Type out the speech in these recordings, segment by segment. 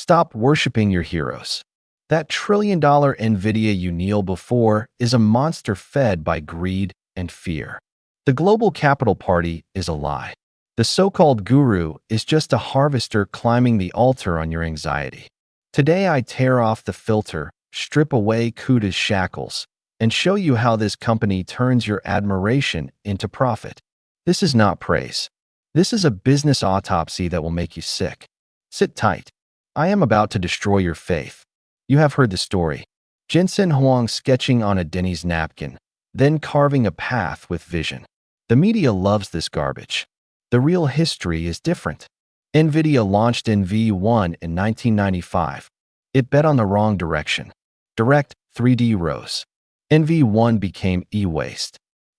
Stop worshiping your heroes. That trillion-dollar NVIDIA you kneel before is a monster fed by greed and fear. The global capital party is a lie. The so-called guru is just a harvester climbing the altar on your anxiety. Today I tear off the filter, strip away CUDA's shackles, and show you how this company turns your admiration into profit. This is not praise. This is a business autopsy that will make you sick. Sit tight. I am about to destroy your faith. You have heard the story. Jensen Huang sketching on a Denny's napkin, then carving a path with vision. The media loves this garbage. The real history is different. NVIDIA launched NV1 in 1995. It bet on the wrong direction. Direct 3D rose. NV1 became e-waste.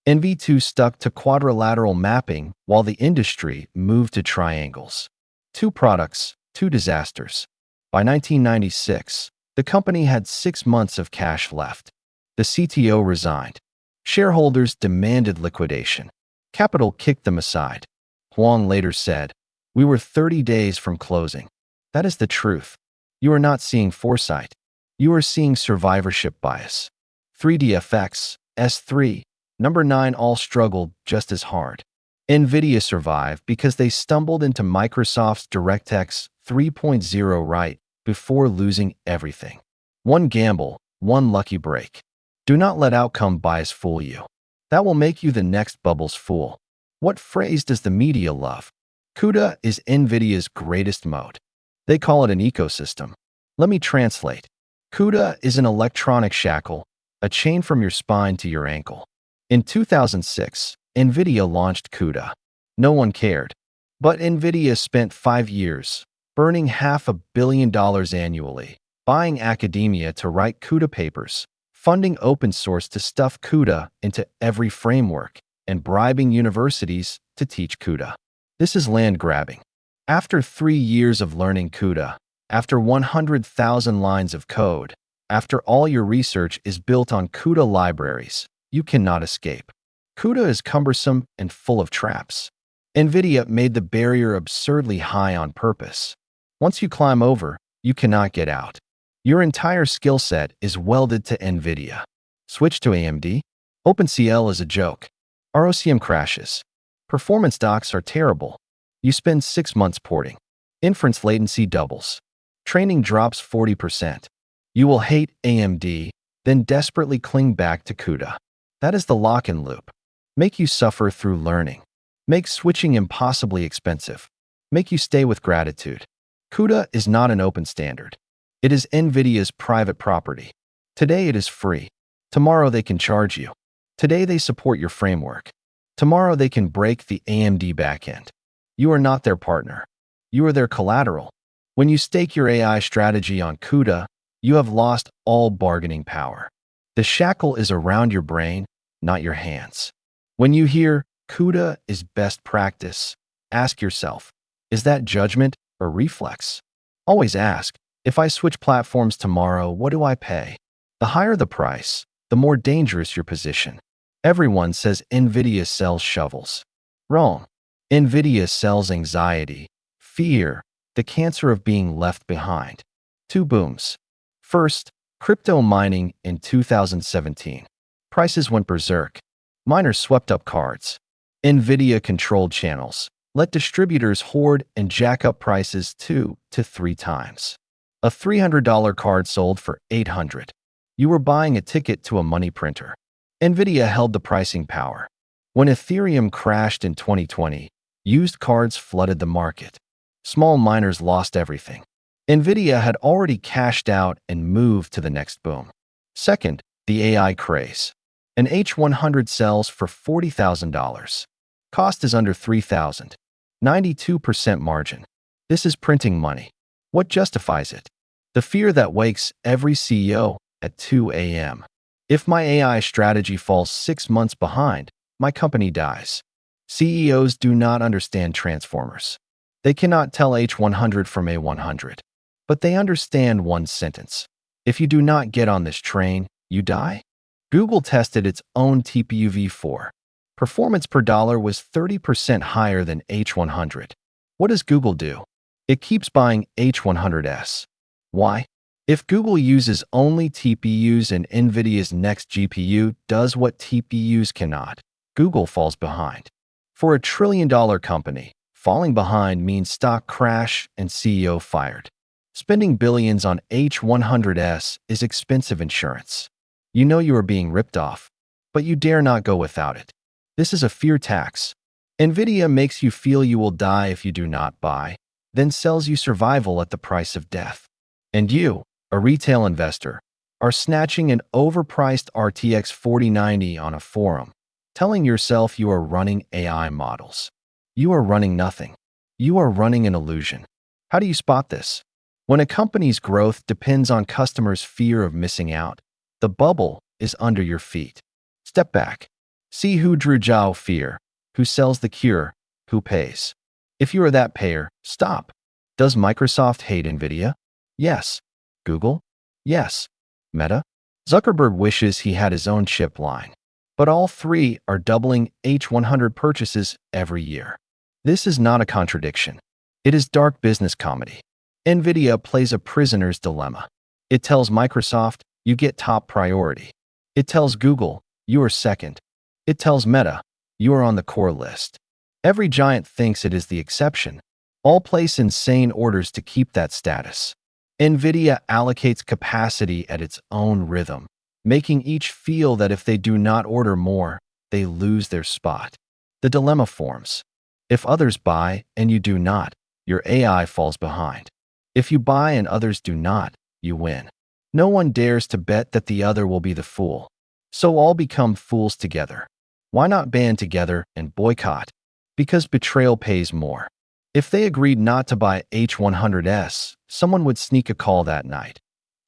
NV2 stuck to quadrilateral mapping while the industry moved to triangles. Two products, two disasters. By 1996, the company had 6 months of cash left. The CTO resigned. Shareholders demanded liquidation. Capital kicked them aside. Huang later said, "We were 30 days from closing." That is the truth. You are not seeing foresight. You are seeing survivorship bias. 3DFX, S3, number 9 all struggled just as hard. NVIDIA survived because they stumbled into Microsoft's DirectX 3.0 right before losing everything. One gamble, one lucky break. Do not let outcome bias fool you. That will make you the next bubble's fool. What phrase does the media love? CUDA is NVIDIA's greatest moat. They call it an ecosystem. Let me translate. CUDA is an electronic shackle, a chain from your spine to your ankle. In 2006, NVIDIA launched CUDA. No one cared. But NVIDIA spent 5 years, burning $500 million annually, buying academia to write CUDA papers, funding open source to stuff CUDA into every framework, and bribing universities to teach CUDA. This is land grabbing. After 3 years of learning CUDA, after 100,000 lines of code, after all your research is built on CUDA libraries, you cannot escape. CUDA is cumbersome and full of traps. NVIDIA made the barrier absurdly high on purpose. Once you climb over, you cannot get out. Your entire skill set is welded to NVIDIA. Switch to AMD? OpenCL is a joke. ROCm crashes. Performance docs are terrible. You spend 6 months porting. Inference latency doubles. Training drops 40%. You will hate AMD, then desperately cling back to CUDA. That is the lock-in loop. Make you suffer through learning. Make switching impossibly expensive. Make you stay with gratitude. CUDA is not an open standard. It is NVIDIA's private property. Today it is free. Tomorrow they can charge you. Today they support your framework. Tomorrow they can break the AMD backend. You are not their partner. You are their collateral. When you stake your AI strategy on CUDA, you have lost all bargaining power. The shackle is around your brain, not your hands. When you hear CUDA is best practice, ask yourself, is that judgment or reflex? Always ask, if I switch platforms tomorrow, what do I pay? The higher the price, the more dangerous your position. Everyone says NVIDIA sells shovels. Wrong. NVIDIA sells anxiety, fear, the cancer of being left behind. 2 booms. First, crypto mining in 2017. Prices went berserk. Miners swept up cards. NVIDIA controlled channels. Let distributors hoard and jack up prices 2 to 3 times. A $300 card sold for $800. You were buying a ticket to a money printer. NVIDIA held the pricing power. When Ethereum crashed in 2020, used cards flooded the market. Small miners lost everything. NVIDIA had already cashed out and moved to the next boom. Second, the AI craze. An H100 sells for $40,000. Cost is under $3,000. 92% margin. This is printing money. What justifies it? The fear that wakes every CEO at 2 a.m. If my AI strategy falls 6 months behind, my company dies. CEOs do not understand transformers. They cannot tell H100 from A100. But they understand one sentence. If you do not get on this train, you die. Google tested its own TPU v4. Performance per dollar was 30% higher than H100. What does Google do? It keeps buying H100s. Why? If Google uses only TPUs and NVIDIA's next GPU does what TPUs cannot, Google falls behind. For a trillion-dollar company, falling behind means stock crash and CEO fired. Spending billions on H100s is expensive insurance. You know you are being ripped off, but you dare not go without it. This is a fear tax. NVIDIA makes you feel you will die if you do not buy, then sells you survival at the price of death. And you, a retail investor, are snatching an overpriced RTX 4090 on a forum, telling yourself you are running AI models. You are running nothing. You are running an illusion. How do you spot this? When a company's growth depends on customers' fear of missing out, the bubble is under your feet. Step back. See who drew Zhao fear, who sells the cure, who pays. If you are that payer, stop. Does Microsoft hate NVIDIA? Yes. Google? Yes. Meta? Zuckerberg wishes he had his own chip line. But all three are doubling H100 purchases every year. This is not a contradiction. It is dark business comedy. NVIDIA plays a prisoner's dilemma. It tells Microsoft, you get top priority. It tells Google, you are second. It tells Meta, you are on the core list. Every giant thinks it is the exception. All place insane orders to keep that status. NVIDIA allocates capacity at its own rhythm, making each feel that if they do not order more, they lose their spot. The dilemma forms. If others buy and you do not, your AI falls behind. If you buy and others do not, you win. No one dares to bet that the other will be the fool. So all become fools together. Why not band together and boycott? Because betrayal pays more. If they agreed not to buy H100s, someone would sneak a call that night.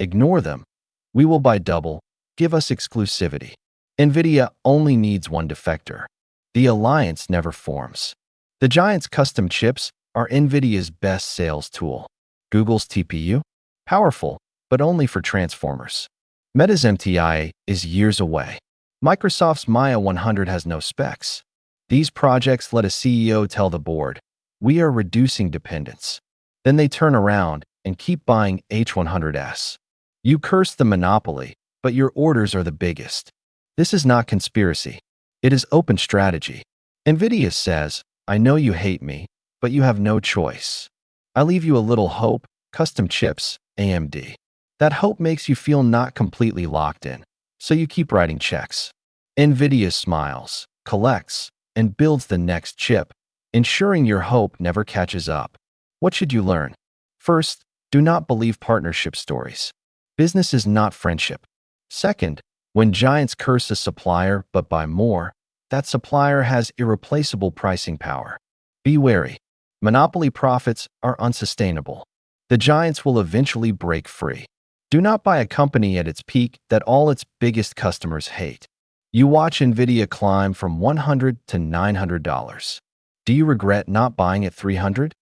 Ignore them. We will buy double. Give us exclusivity. NVIDIA only needs one defector. The alliance never forms. The giant's custom chips are NVIDIA's best sales tool. Google's TPU? Powerful, but only for transformers. Meta's MTIA is years away. Microsoft's Maya 100 has no specs. These projects let a CEO tell the board, we are reducing dependence. Then they turn around and keep buying H100s. You curse the monopoly, but your orders are the biggest. This is not conspiracy. It is open strategy. NVIDIA says, I know you hate me, but you have no choice. I leave you a little hope, custom chips, AMD. That hope makes you feel not completely locked in, so you keep writing checks. NVIDIA smiles, collects, and builds the next chip, ensuring your hope never catches up. What should you learn? First, do not believe partnership stories. Business is not friendship. Second, when giants curse a supplier but buy more, that supplier has irreplaceable pricing power. Be wary. Monopoly profits are unsustainable. The giants will eventually break free. Do not buy a company at its peak that all its biggest customers hate. You watch NVIDIA climb from $100 to $900. Do you regret not buying at $300?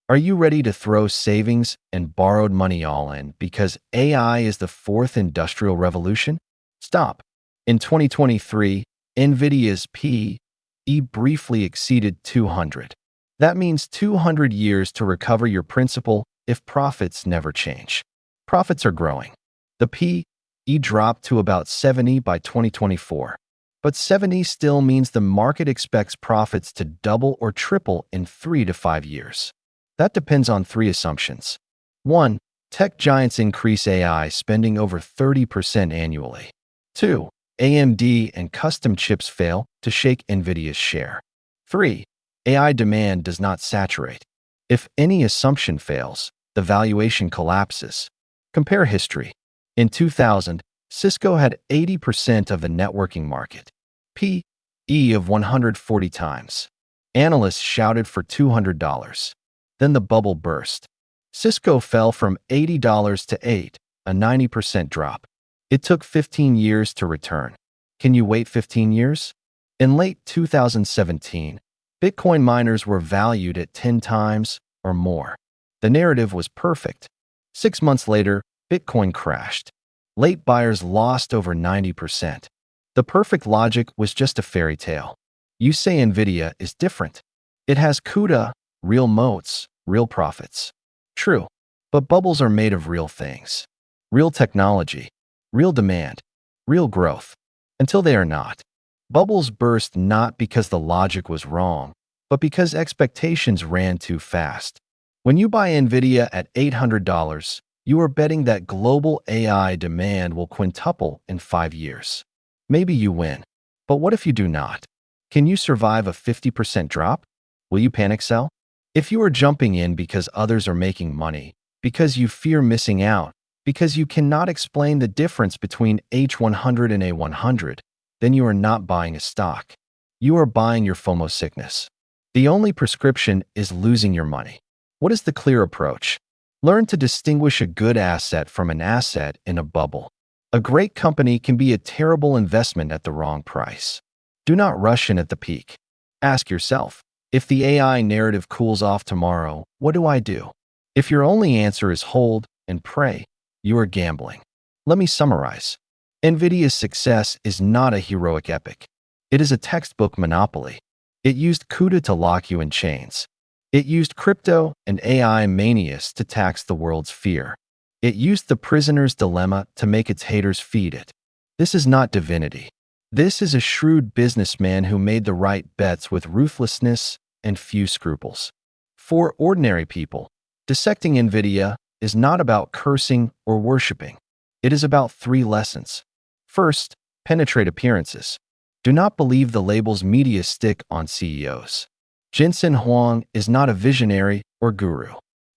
Are you ready to throw savings and borrowed money all in because AI is the fourth industrial revolution? Stop. In 2023, NVIDIA's P/E briefly exceeded 200. That means 200 years to recover your principal if profits never change. Profits are growing. The P/E dropped to about 70 by 2024. But 70 still means the market expects profits to double or triple in 3 to 5 years. That depends on three assumptions. 1. Tech giants increase AI spending over 30% annually. 2. AMD and custom chips fail to shake NVIDIA's share. 3. AI demand does not saturate. If any assumption fails, the valuation collapses. Compare history. In 2000, Cisco had 80% of the networking market. P/E of 140 times. Analysts shouted for $200. Then the bubble burst. Cisco fell from $80 to $8, a 90% drop. It took 15 years to return. Can you wait 15 years? In late 2017, Bitcoin miners were valued at 10 times or more. The narrative was perfect. 6 months later, Bitcoin crashed. Late buyers lost over 90%. The perfect logic was just a fairy tale. You say NVIDIA is different. It has CUDA, real moats, real profits. True. But bubbles are made of real things. Real technology, real demand, real growth. Until they are not. Bubbles burst not because the logic was wrong, but because expectations ran too fast. When you buy NVIDIA at $800, you are betting that global AI demand will quintuple in 5 years. Maybe you win. But what if you do not? Can you survive a 50% drop? Will you panic sell? If you are jumping in because others are making money, because you fear missing out, because you cannot explain the difference between H100 and A100, then you are not buying a stock. You are buying your FOMO sickness. The only prescription is losing your money. What is the clear approach? Learn to distinguish a good asset from an asset in a bubble. A great company can be a terrible investment at the wrong price. Do not rush in at the peak. Ask yourself, if the AI narrative cools off tomorrow, what do I do? If your only answer is hold and pray, you are gambling. Let me summarize. NVIDIA's success is not a heroic epic. It is a textbook monopoly. It used CUDA to lock you in chains. It used crypto and AI manias to tax the world's fear. It used the prisoner's dilemma to make its haters feed it. This is not divinity. This is a shrewd businessman who made the right bets with ruthlessness and few scruples. For ordinary people, dissecting NVIDIA is not about cursing or worshiping. It is about 3 lessons. First, penetrate appearances. Do not believe the labels media stick on CEOs. Jensen Huang is not a visionary or guru.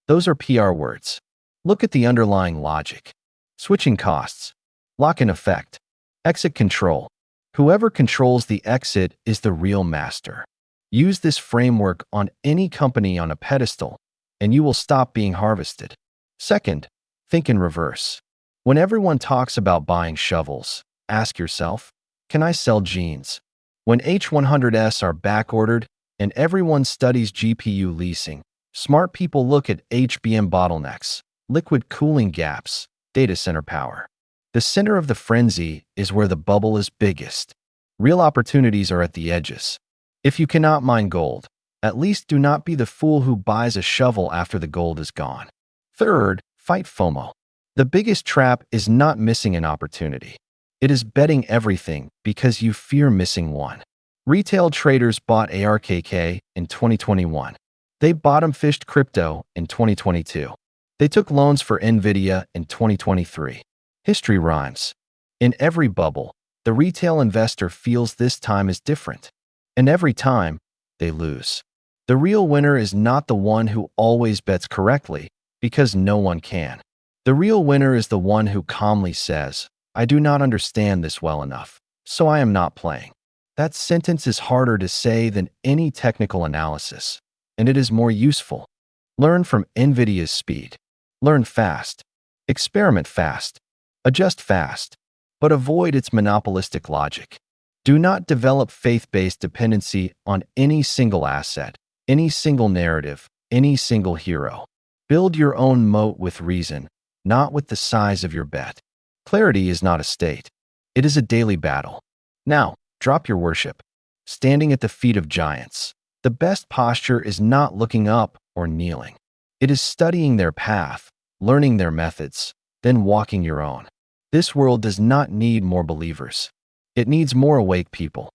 Those are PR words. Look at the underlying logic. Switching costs. Lock-in effect. Exit control. Whoever controls the exit is the real master. Use this framework on any company on a pedestal, and you will stop being harvested. Second, think in reverse. When everyone talks about buying shovels, ask yourself, can I sell jeans? When H100s are backordered and everyone studies GPU leasing, smart people look at HBM bottlenecks, liquid cooling gaps, data center power. The center of the frenzy is where the bubble is biggest. Real opportunities are at the edges. If you cannot mine gold, at least do not be the fool who buys a shovel after the gold is gone. Third, fight FOMO. The biggest trap is not missing an opportunity. It is betting everything because you fear missing one. Retail traders bought ARKK in 2021. They bottom-fished crypto in 2022. They took loans for NVIDIA in 2023. History rhymes. In every bubble, the retail investor feels this time is different. And every time, they lose. The real winner is not the one who always bets correctly, because no one can. The real winner is the one who calmly says, I do not understand this well enough, so I am not playing. That sentence is harder to say than any technical analysis, and it is more useful. Learn from NVIDIA's speed. Learn fast. Experiment fast. Adjust fast. But avoid its monopolistic logic. Do not develop faith-based dependency on any single asset, any single narrative, any single hero. Build your own moat with reason, not with the size of your bet. Clarity is not a state. It is a daily battle. Now, drop your worship. Standing at the feet of giants. The best posture is not looking up or kneeling. It is studying their path, learning their methods, then walking your own. This world does not need more believers. It needs more awake people.